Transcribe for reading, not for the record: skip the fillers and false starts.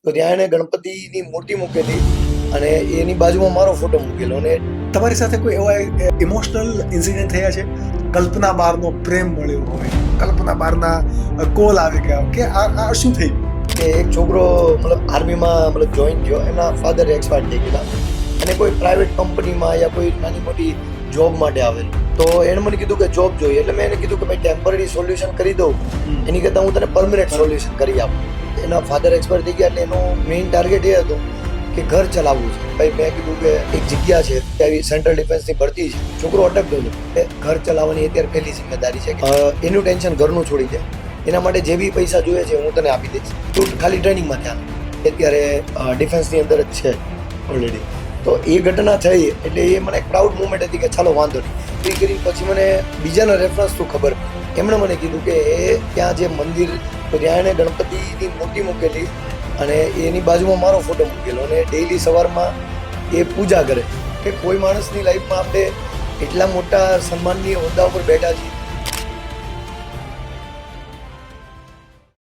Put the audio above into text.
તો ત્યાં એણે ગણપતિની મૂર્તિ મૂકેલી અને એની બાજુમાં મારો ફોટો મૂકેલો અને તમારી સાથે કોઈ એવા ઇમોશનલ ઇન્સિડન્ટ થયા છે? કલ્પના બહારનો પ્રેમ મળ્યો હોય, કલ્પના બહારના કોલ આવી ગયા કે આ શું થયું? કે એક છોકરો મતલબ આર્મીમાં મતલબ જોઈન થયો, એના ફાધર એક્સપાયર થઈ ગયેલા અને કોઈ પ્રાઇવેટ કંપનીમાં યા કોઈ નાની મોટી જોબ માટે આવેલ. તો એણે મને કીધું કે જોબ જોઈએ, એટલે મેં એને કીધું કે ભાઈ ટેમ્પરરી સોલ્યુશન કરી દઉં એની કરતાં હું તને પરમનન્ટ સોલ્યુશન કરી આપું. એના ફાધર એક્સપાયર થઈ ગયા એટલે એનું મેઇન ટાર્ગેટ એ હતું કે ઘર ચલાવવું છે. ભાઈ મેં કીધું કે એક જગ્યા છે ત્યાં સેન્ટ્રલ ડિફેન્સની ભરતી છે, છોકરો અટકતો હતો કે ઘર ચલાવવાની અત્યારે પહેલી જિમ્મેદારી છે કે એનું ટેન્શન ઘરનું છોડી દે, એના માટે જે બી પૈસા જોઈએ છે હું તને આપી દઈશ, તું ખાલી ટ્રેનિંગમાં ધ્યાન. અત્યારે ડિફેન્સની અંદર જ છે ઓલરેડી. તો એ ઘટના થઈ એટલે એ મને એક પ્રાઉડ મુમેન્ટ હતી કે ચાલો વાંધો નહીં. એ કરી પછી મને બીજાના રેફરન્સ થ્રુ ખબર, એમણે મને કીધું કે એ ત્યાં જે મંદિર, તો ત્યાં એણે ગણપતિની મૂર્તિ મૂકેલી અને એની બાજુમાં મારો ફોટો મૂકેલો અને ડેઈલી સવારમાં એ પૂજા કરે. કે કોઈ માણસની લાઈફમાં આપણે એટલા મોટા સન્માનની હોદ્દા ઉપર બેઠા છીએ